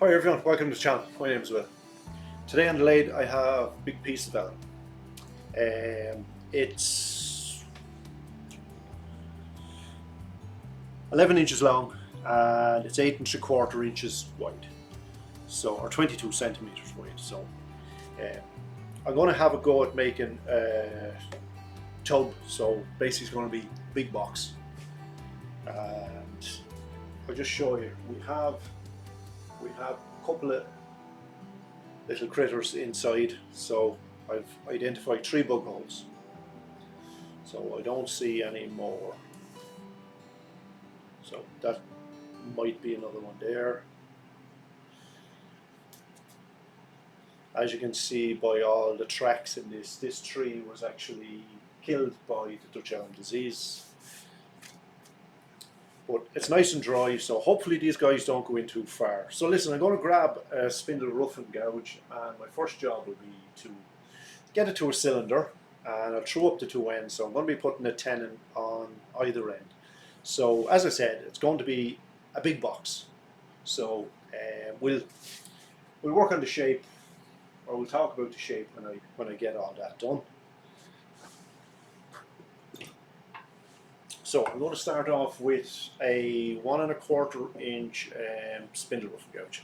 Hi everyone, welcome to the channel. My name is Will. Today on the lathe I have a big piece of ELM. It's 11 inches long and it's 8 3/4 inches wide, or 22 centimeters wide. So I'm going to have a go at making a tub. So basically it's going to be a big box, and I'll just show you. We have a couple of little critters inside, so I've identified 3 bug holes, so I don't see any more, so that might be another one there. As you can see by all the tracks in this tree was actually killed by the Dutch elm disease, but it's nice and dry, so hopefully these guys don't go in too far. So listen, I'm going to grab a spindle rough and gouge, and my first job will be to get it to a cylinder, and I'll throw up the 2 ends. So I'm going to be putting a tenon on either end. So as I said, it's going to be a big box. So we'll work on the shape, or we'll talk about the shape when I get all that done. So I'm going to start off with a 1 1/4 inch spindle rough and gouge.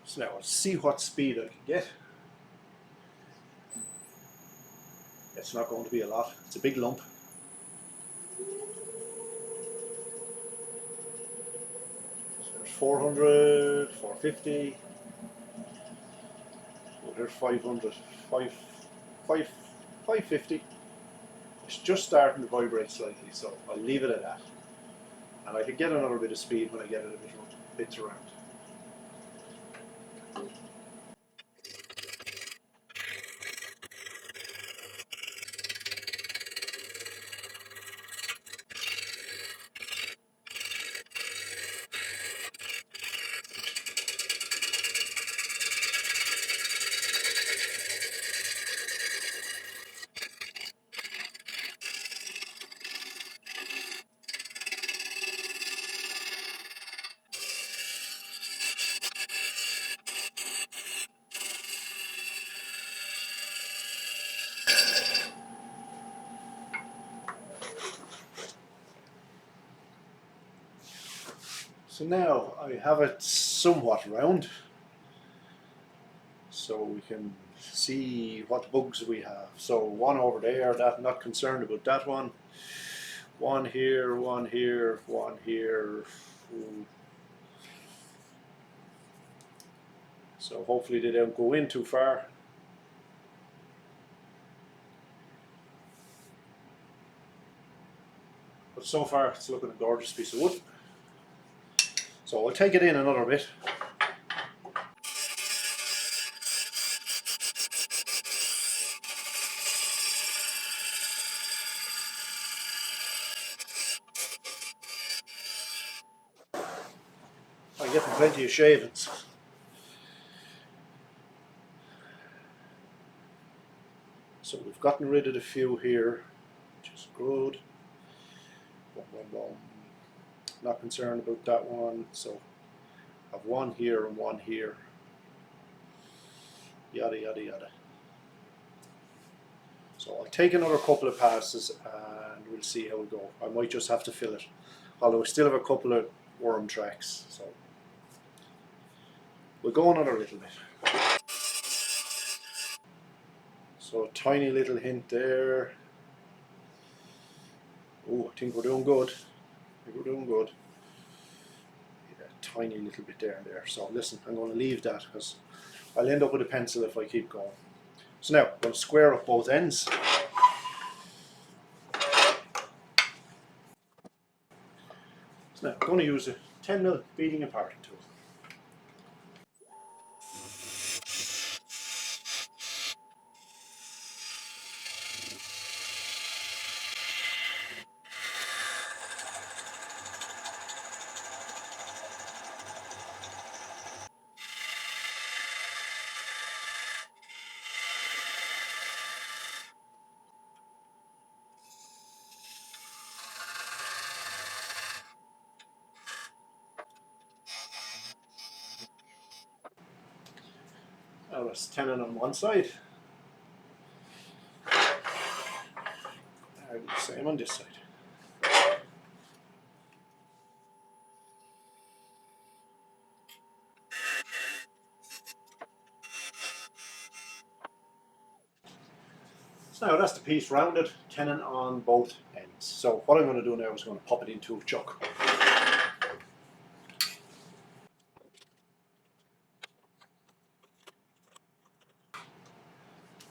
So now I'll see what speed I can get. It's not going to be a lot, it's a big lump. So there's 400, 450, oh, there's 500, 550. It's just starting to vibrate slightly, so I'll leave it at that. And I can get another bit of speed when I get it a bit around. So now I have it somewhat round, so we can see what bugs we have. So one over there, that, not concerned about that one. One here, one here, one here. Ooh. So hopefully they don't go in too far. But so far it's looking a gorgeous piece of wood. So I'll take it in another bit. I'm getting plenty of shavings. So we've gotten rid of the few here, which is good. Boom, boom, boom. Not concerned about that one, so I have one here and one here. Yada yada yada. So I'll take another couple of passes and we'll see how we go. I might just have to fill it, although I still have a couple of worm tracks, so we'll go another little bit. So a tiny little hint there. Oh, I think we're doing good. Yeah, tiny little bit there and there. So listen, I'm going to leave that because I'll end up with a pencil if I keep going. So now I'm going to square up both ends. So now I'm going to use a 10mm beading and parting tool. Now that's tenon on one side. And the same on this side. So now that's the piece rounded, tenon on both ends. So what I'm going to do now is going to pop it into a chuck.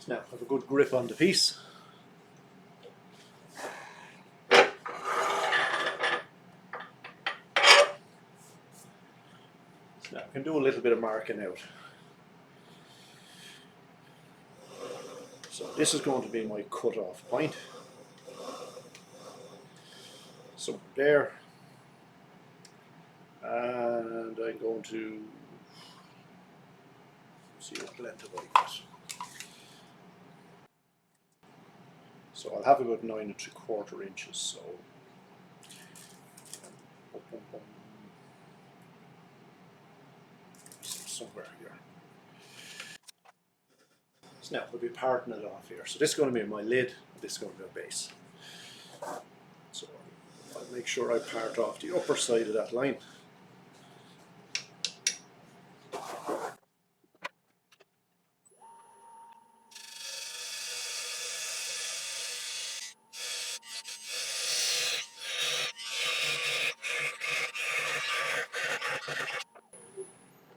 So now have a good grip on the piece. So now I can do a little bit of marking out. So this is going to be my cut-off point. So there, and I'm going to see what length I got. So I'll have about 9¾ inches. So somewhere here. So now we'll be parting it off here. So this is going to be my lid, this is going to be a base. So I'll make sure I part off the upper side of that line.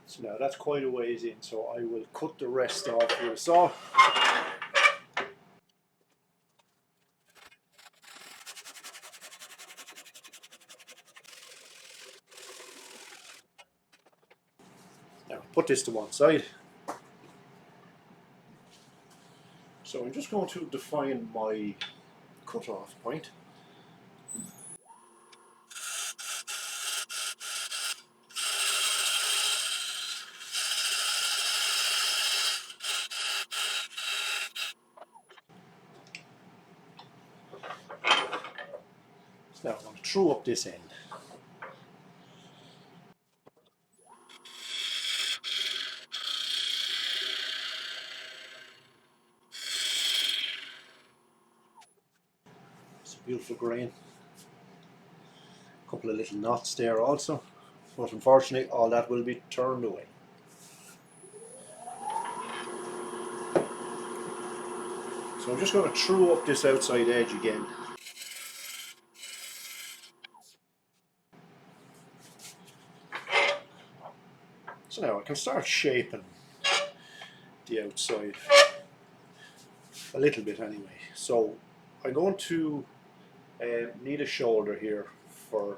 So now that's quite a ways in, so I will cut the rest off with a saw. Now put this to one side. So I'm just going to define my cut-off point. So now I'm going to throw up this end. It's a beautiful grain. A couple of little knots there also, but unfortunately all that will be turned away. So I'm just going to throw up this outside edge again. So now I can start shaping the outside a little bit anyway. So I'm going to need a shoulder here for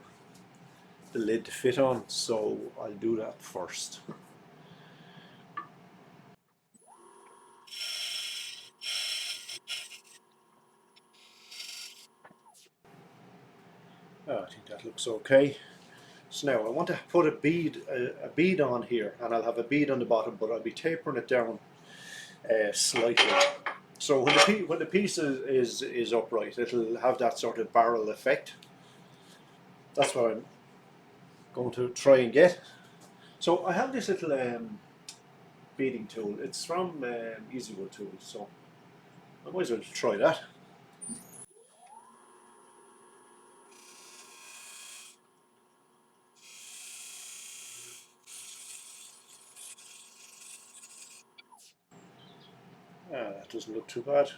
the lid to fit on, so I'll do that first. Oh, I think that looks okay. So now I want to put a bead on here, and I'll have a bead on the bottom, but I'll be tapering it down slightly. So when the piece is upright, it'll have that sort of barrel effect. That's what I'm going to try and get. So I have this little beading tool. It's from EasyWood Tools, so I might as well try that. That doesn't look too bad.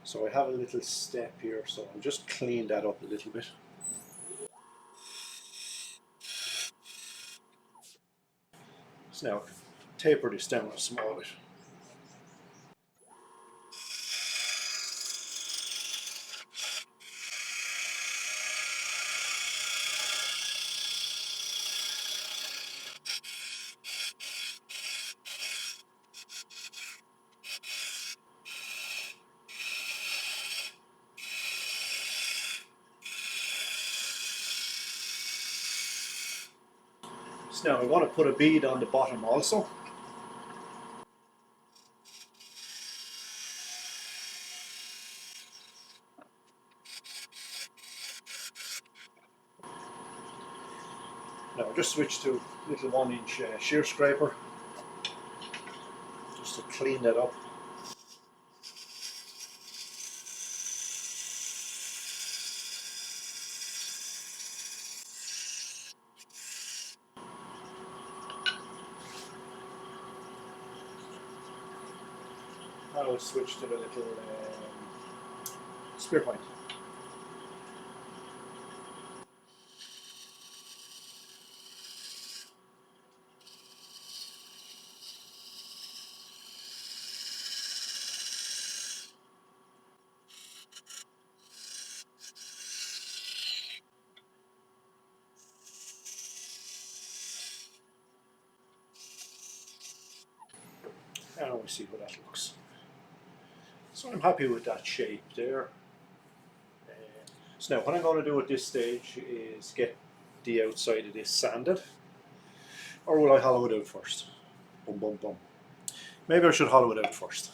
So I have a little step here, so I'll just clean that up a little bit. So now taper this down a small bit. So now I want to put a bead on the bottom also. Now I'll just switch to a little 1-inch shear scraper. just to clean that up. I'll switch to the little spear point. And we see how that looks. So I'm happy with that shape there. So now what I'm going to do at this stage is get the outside of this sanded. Or will I hollow it out first? Boom, boom, boom. Maybe I should hollow it out first.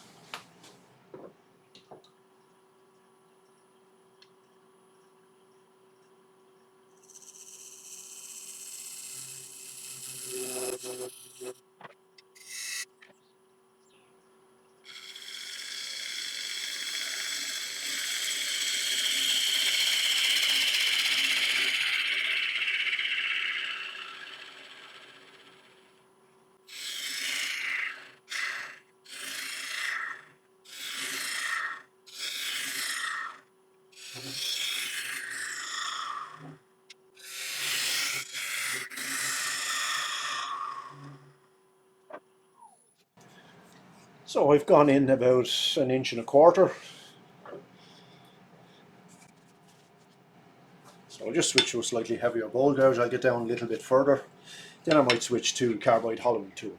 So I've gone in about 1.25 inches. So I'll just switch to a slightly heavier bowl gouge. I'll get down a little bit further. Then I might switch to carbide hollowing tool.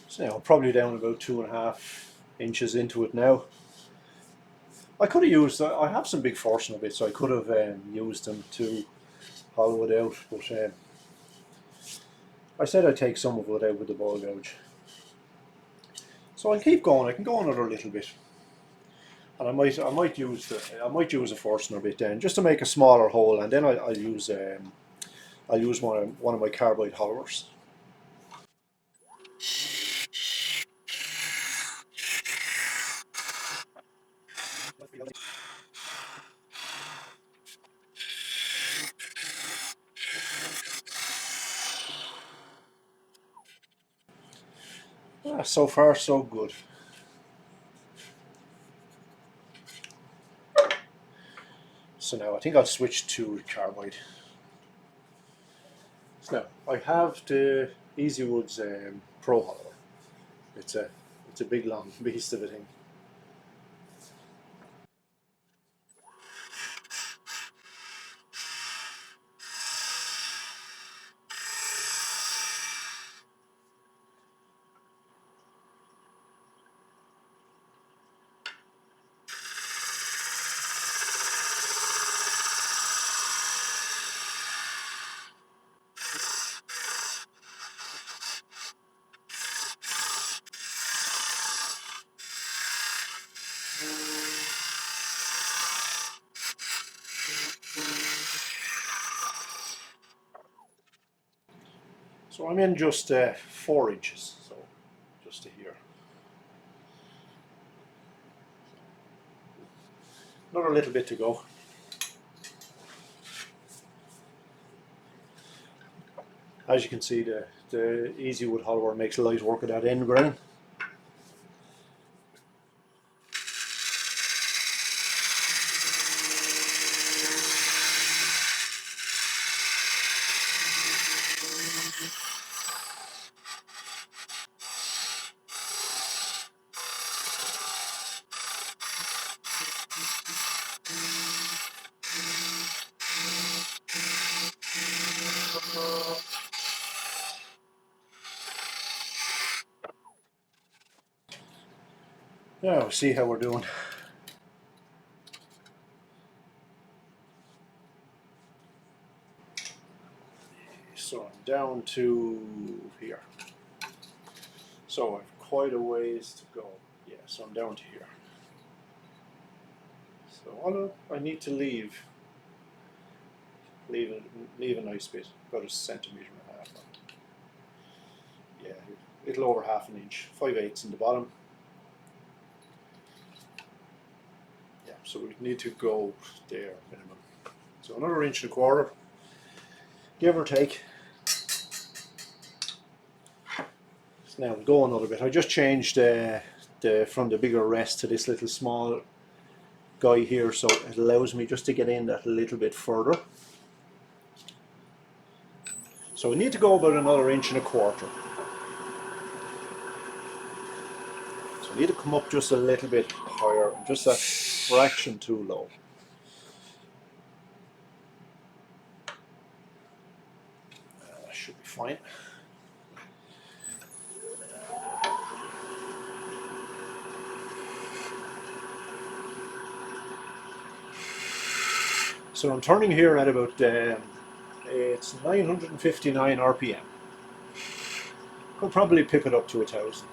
So now I'm probably down about 2.5 inches into it now. I could have used, I have some big Forstner bits, so I could have used them to hollow it out, but I said I'd take some of it out with the ball gouge. So I'll keep going. I can go another little bit, and I might use a Forstner bit then, just to make a smaller hole, and then I'll use one of my carbide hollowers. So far so good. So now I think I'll switch to carbide. So now I have the EasyWoods Pro Hollower. It's a big long beast of a thing. So I'm in just 4 inches, so just to here. Another little bit to go. As you can see, the EasyWood Hollower makes light work of that end grain. Yeah, we'll see how we're doing. So I'm down to here. So I've quite a ways to go. Yeah, so I'm down to here. So I need to leave a nice bit, about a centimetre and a half. Yeah, a little over half an inch, 5/8 in the bottom. Yeah, so we need to go there minimum. So another inch and a quarter, give or take. Now go another bit. I just changed from the bigger rest to this little small guy here, so it allows me just to get in that a little bit further. So we need to go about another inch and a quarter. So I need to come up just a little bit higher, just that fraction too low. That should be fine. So I'm turning here at about it's 959 RPM. Could probably pick it up to 1,000.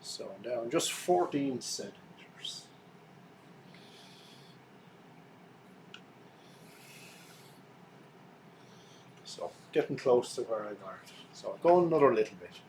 So I'm down just 14 centimeters. So getting close to where I marked. So I'll go another little bit.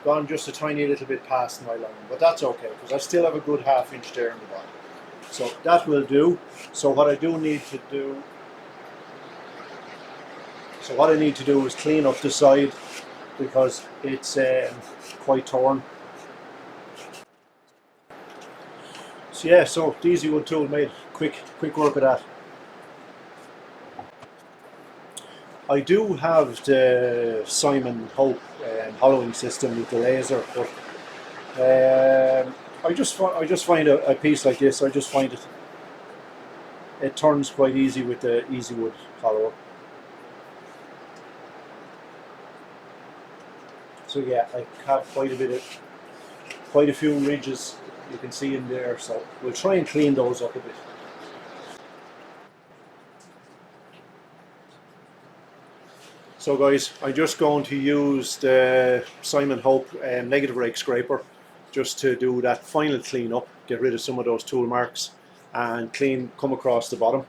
Gone just a tiny little bit past my line, but that's okay because I still have a good half inch there in the bottom. So that will do. So what I need to do is clean up the side because it's quite torn. So yeah, so the Easy Wood tool made quick work of that. I do have the Simon Hope hollowing system with the laser, but I just find a piece like this. I just find it turns quite easy with the Easy Wood hollower. So yeah, I have quite a few ridges you can see in there. So we'll try and clean those up a bit. So guys, I'm just going to use the Simon Hope negative rake scraper just to do that final clean up, get rid of some of those tool marks and come across the bottom.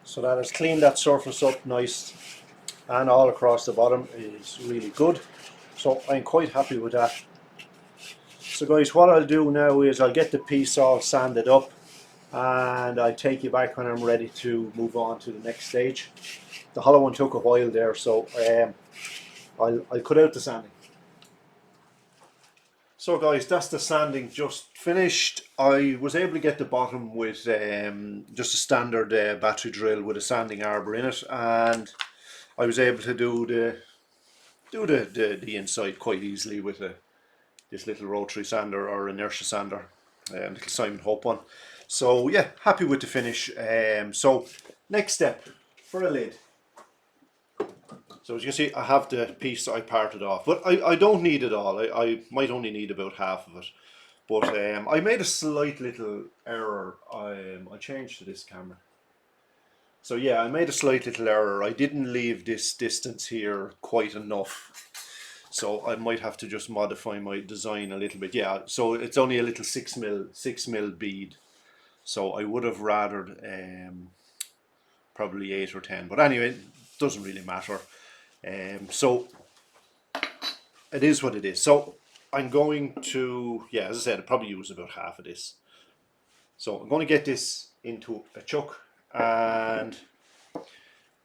So that has cleaned that surface up nice, and all across the bottom is really good. So I'm quite happy with that. So guys, what I'll do now is I'll get the piece all sanded up and I'll take you back when I'm ready to move on to the next stage. The hollow one took a while there, so I'll cut out the sanding. So guys, that's the sanding just finished. I was able to get the bottom with just a standard battery drill with a sanding arbor in it, and I was able to do the inside quite easily with this little rotary sander or inertia sander, little Simon Hope one. So yeah, happy with the finish. So next step for a lid. So as you can see, I have the piece that I parted off, but I don't need it all. I might only need about half of it. But I made a slight little error. I'll change to this camera. So yeah, I made a slight little error. I didn't leave this distance here quite enough. So I might have to just modify my design a little bit. Yeah, so it's only a little 6 mil bead. So I would have rather probably 8 or 10. But anyway, it doesn't really matter. So it is what it is. So I'm going to, yeah, as I said, I'll probably use about half of this. So I'm going to get this into a chuck and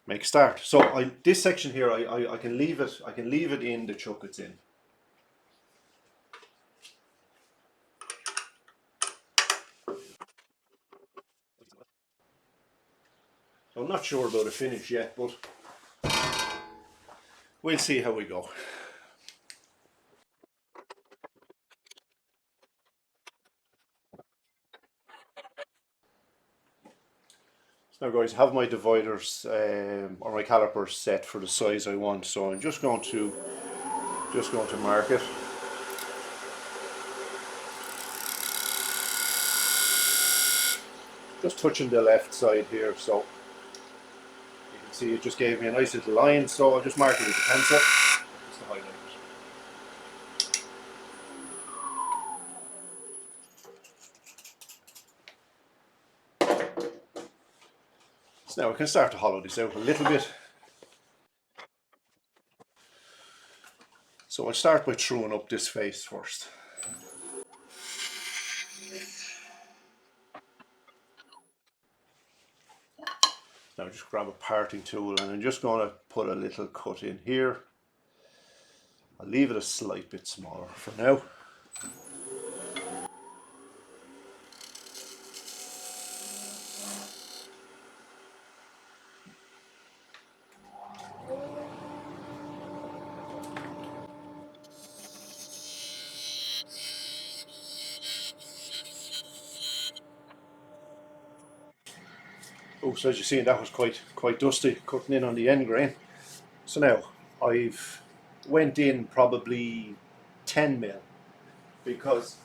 make a start. So this section here, I can leave it. I can leave it in the chuck it's in. So I'm not sure about a finish yet, but we'll see how we go. So now guys, I have my dividers or my calipers set for the size I want. So I'm just going to mark it. Just touching the left side here, so you can see it just gave me a nice little line. So I'll just mark it with a pencil just to highlight it. So now we can start to hollow this out a little bit. So I'll start by truing up this face first. Now just grab a parting tool and I'm just going to put a little cut in here. I'll leave it a slight bit smaller for now. Oh, so as you see, that was quite dusty, cutting in on the end grain. So now I've went in probably 10 mil, because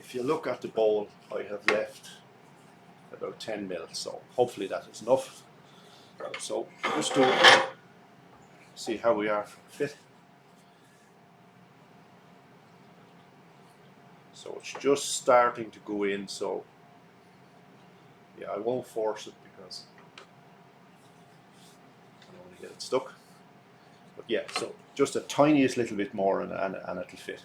if you look at the bowl, I have left about 10 mil. So hopefully that is enough. So just to see how we are fit. So it's just starting to go in. So yeah, I won't force it because I don't want to get it stuck. But yeah, so just a tiniest little bit more and it'll fit.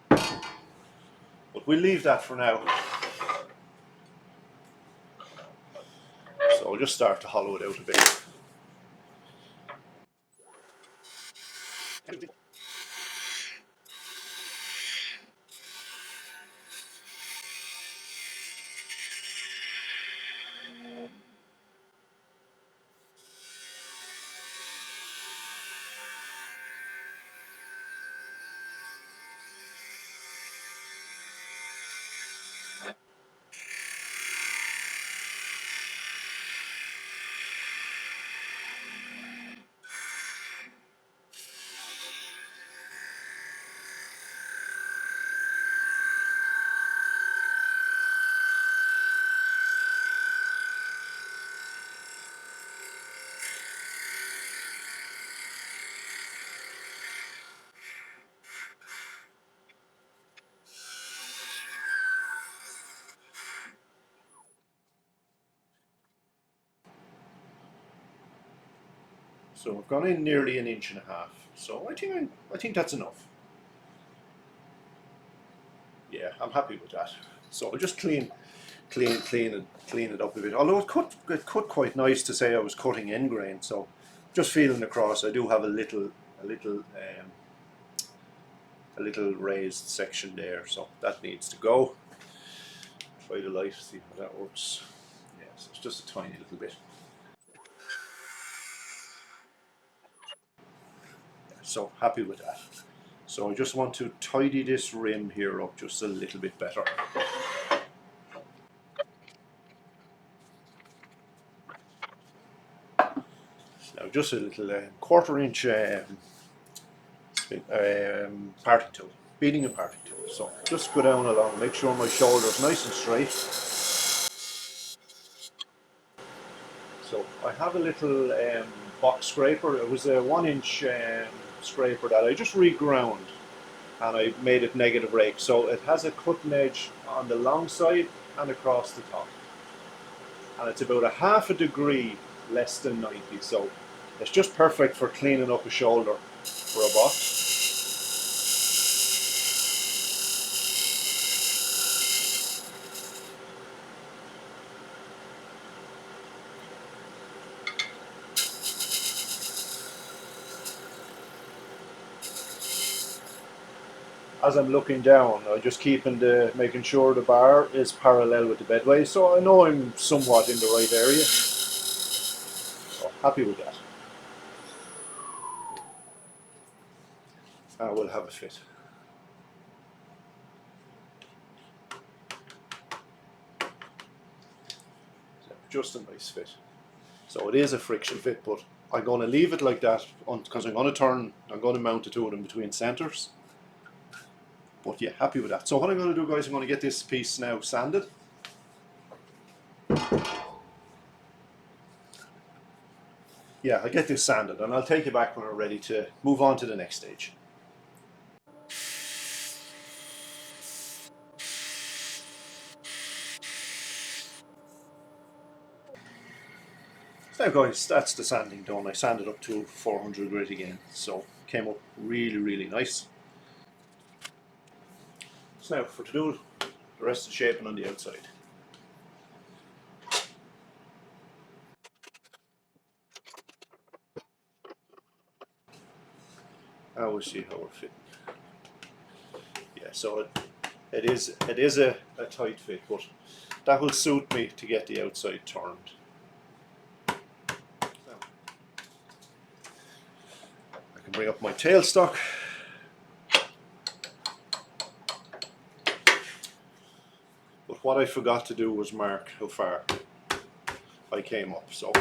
But we'll leave that for now. So I'll just start to hollow it out a bit. So I've gone in nearly 1.5 inches. So I think that's enough. Yeah, I'm happy with that. So I'll just clean it up a bit. Although it cut quite nice to say I was cutting end grain. So just feeling across, I do have a little raised section there. So that needs to go. Try the light, see how that works. Yeah, so it's just a tiny little bit. So happy with that. So I just want to tidy this rim here up just a little bit better. Now just a little 1/4 inch parting tool. beading and parting tool. So just go down along, make sure my shoulder's nice and straight. So I have a little box scraper. It was a 1-inch scraper that I just reground, and I made it negative rake. So it has a cutting edge on the long side and across the top. And it's about a half a degree less than 90. So it's just perfect for cleaning up a shoulder for a box. As I'm looking down, I'm just making sure the bar is parallel with the bedway, so I know I'm somewhat in the right area. So happy with that. And we'll have a fit. So just a nice fit. So it is a friction fit, but I'm going to leave it like that because I'm going to mount the two of them between centers. But yeah, happy with that. So what I'm going to do, guys, I'm going to get this piece now sanded. Yeah, I'll get this sanded and I'll take you back when we're ready to move on to the next stage. So now, guys, that's the sanding done. I sanded up to 400 grit again, so came up really nice. So now to do the rest of the shaping on the outside. I will see how we're fitting. Yeah, so it is a tight fit, but that will suit me to get the outside turned. So, I can bring up my tailstock. But what I forgot to do was mark how far I came up. So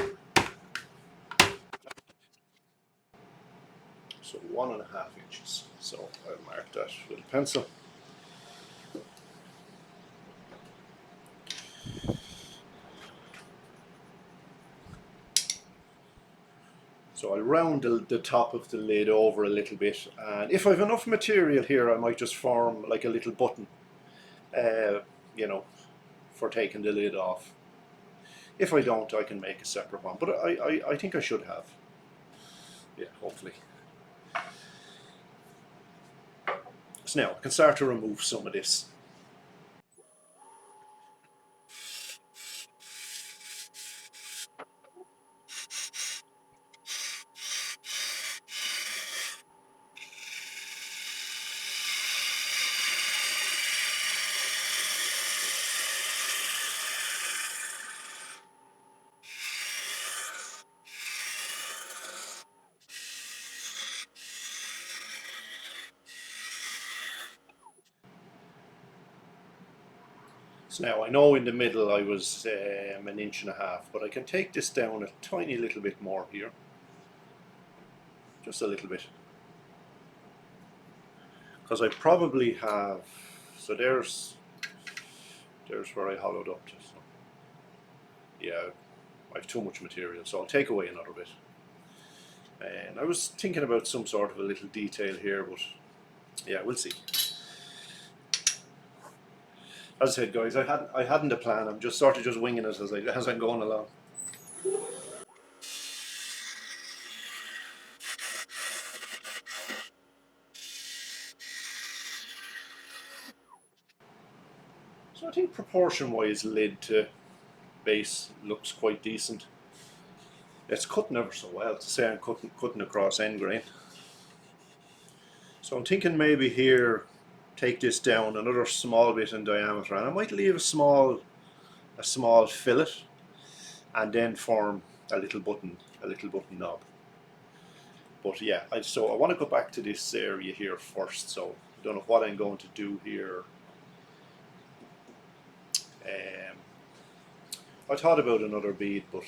1.5 inches. So I'll mark that with a pencil. So I'll round the top of the lid over a little bit, and if I have enough material here, I might just form like a little button, you know, for taking the lid off. If I don't, I can make a separate one, but I think I should have. Yeah, hopefully. So now I can start to remove some of this. So now I know in the middle I was 1.5 inches, but I can take this down a tiny little bit more here. Just a little bit. Because I probably have, so there's where I hollowed up to. So yeah, I have too much material, so I'll take away another bit. And I was thinking about some sort of a little detail here, but yeah, we'll see. As I said, guys, I hadn't a plan. I'm just sort of just winging it as I'm going along. So I think proportion-wise, lid to base looks quite decent. It's cutting ever so well. To say I'm cutting across end grain. So I'm thinking maybe here, take this down another small bit in diameter, and I might leave a small fillet, and then form a little button knob. But yeah, so I want to go back to this area here first. So I don't know what I'm going to do here. I thought about another bead, but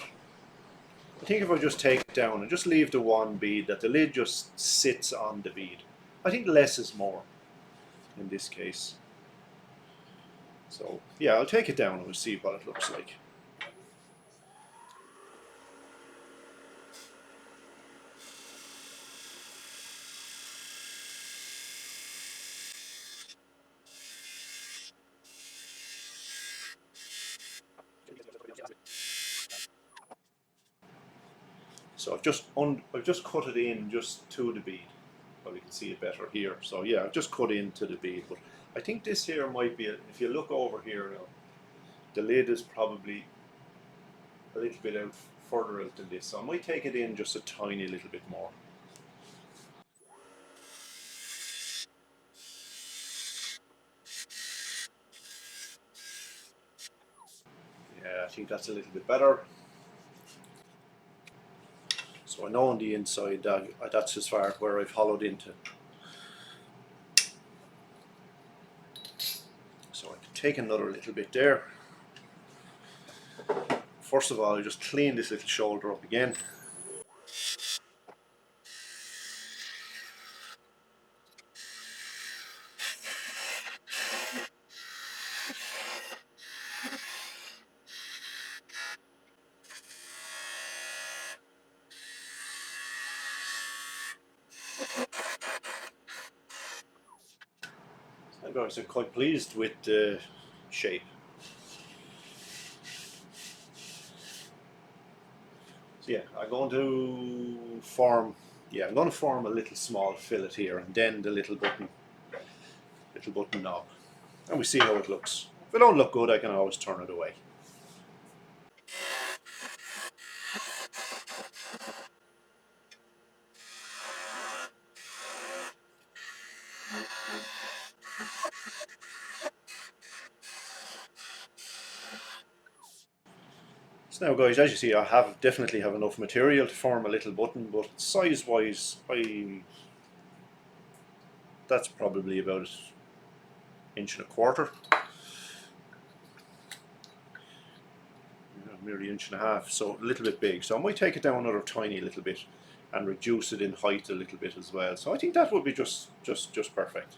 I think if I just take it down and just leave the one bead, that the lid just sits on the bead. I think less is more. in this case. So yeah, I'll take it down and we'll see what it looks like. So I've just cut it in just to the bead. Probably can see it better here. So yeah, I've just cut into the bead, but I think this here might be, if you look over here now, the lid is probably a little bit out further out than this. So I might take it in just a tiny little bit more. Yeah, I think that's a little bit better. So I know on the inside that's as far where I've hollowed into. So I can take another little bit there. First of all, I just clean this little shoulder up again. And guys, I'm quite pleased with the shape. So yeah, I'm going to form a little small fillet here, and then the little button knob, and we see how it looks. If it don't look good, I can always turn it away. So now guys, as you see, I definitely have enough material to form a little button, but size wise, that's probably about 1.25 inches, nearly 1.5 inches, so a little bit big. So I might take it down another tiny little bit and reduce it in height a little bit as well. So I think that would be just perfect.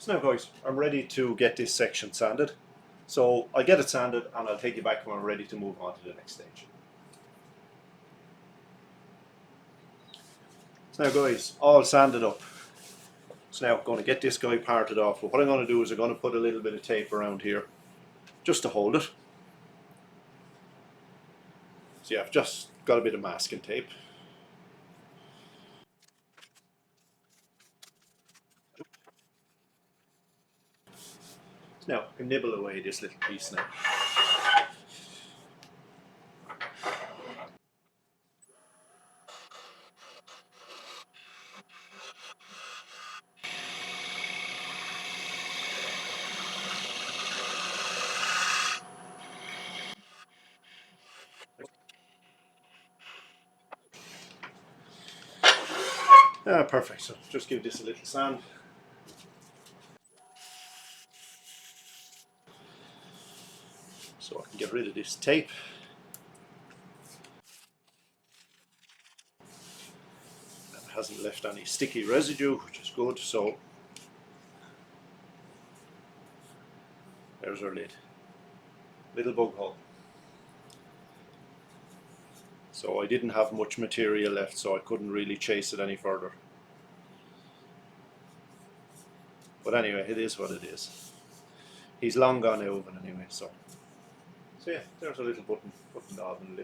So now guys, I'm ready to get this section sanded. So I'll get it sanded and I'll take you back when I'm ready to move on to the next stage. So now guys, all sanded up. So now I'm going to get this guy parted off. But what I'm going to do is I'm going to put a little bit of tape around here just to hold it. So yeah, I've just got a bit of masking tape. Now I can nibble away this little piece now. Perfect. So just give this a little sand. So I can get rid of this tape. And it hasn't left any sticky residue, which is good. So there's our lid. Little bug hole. So I didn't have much material left, so I couldn't really chase it any further. But anyway, it is what it is. He's long gone over anyway, so yeah, there's a little button knob and a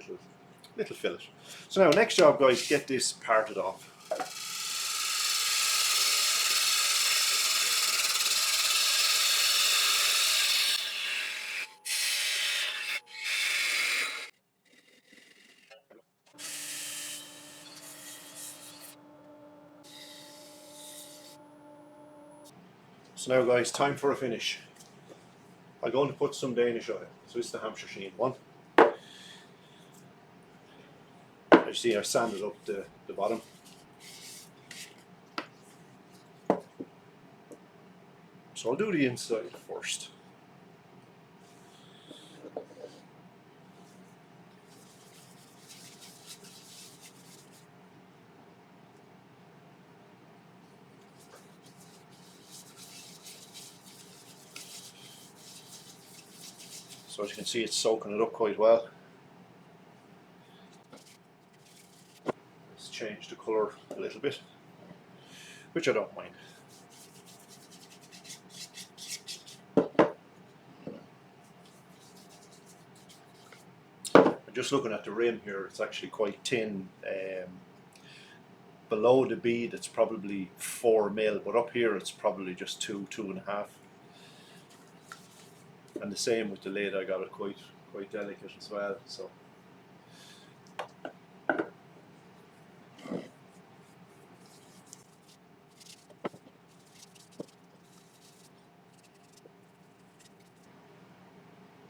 little fillet. So now next job guys, get this parted off. So now guys, time for a finish. I'm going to put some Danish oil. So it's the Hampshire Sheen one. you see, I sanded up the bottom. So I'll do the inside first. So as you can see, it's soaking it up quite well. Let's change the colour a little bit, which I don't mind. Just looking at the rim here, it's actually quite thin. Below the bead it's probably 4 mil, but up here it's probably just 2.5. And the same with the lid, I got it quite delicate as well. So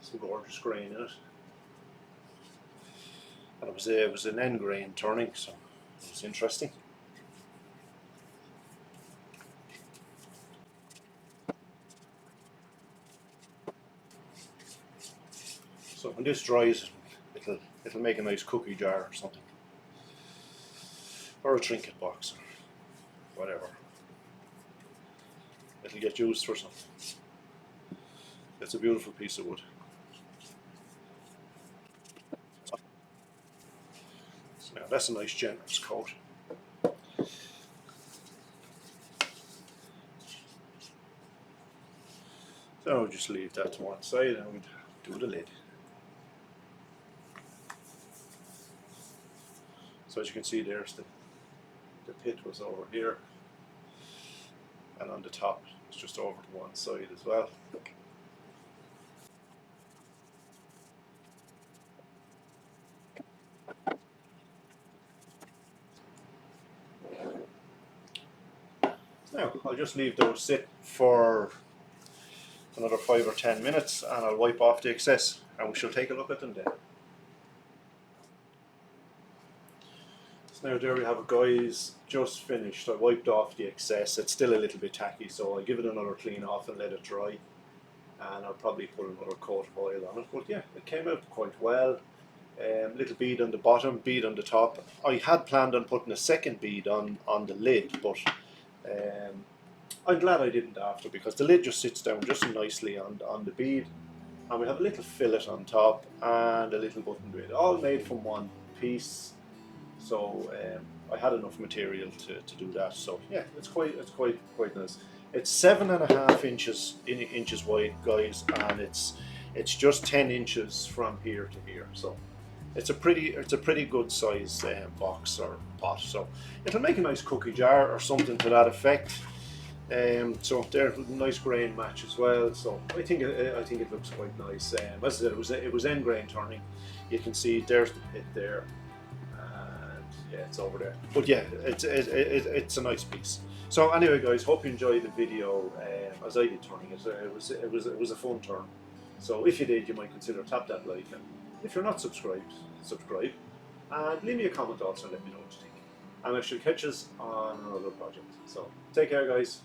some gorgeous grain in it. And it was an end grain turning, so it was interesting. So when this dries, it'll make a nice cookie jar or something, or a trinket box, or whatever. It'll get used for something. It's a beautiful piece of wood. So now that's a nice generous coat. So I'll just leave that to one side and we'll do the lid. So as you can see, there's the pit was over here, and on the top it's just over to one side as well. Now I'll just leave those sit for another 5 or 10 minutes and I'll wipe off the excess and we shall take a look at them then. So now there we have it, guys, just finished. I wiped off the excess. It's still a little bit tacky, so I'll give it another clean off and let it dry, and I'll probably put another coat of oil on it. But yeah, it came out quite well. Little bead on the bottom, bead on the top. I had planned on putting a second bead on the lid, but I'm glad I didn't after, because the lid just sits down just nicely on the bead, and we have a little fillet on top and a little button grid, all made from one piece. So I had enough material to do that. So yeah, it's quite nice. It's 7.5 inches wide, guys, and it's just 10 inches from here to here. So it's a pretty good size box or pot. So it'll make a nice cookie jar or something to that effect. So there's a nice grain match as well. So I think it looks quite nice. As I said, it was end grain turning. You can see there's the pit there. Yeah, it's over there. But yeah, it's a nice piece. So anyway, guys, hope you enjoyed the video as I did turning it. It was a fun turn. So if you did, you might consider tap that like, and if you're not subscribed, subscribe, and leave me a comment also and let me know what you think. And I shall catch us on another project. So take care, guys.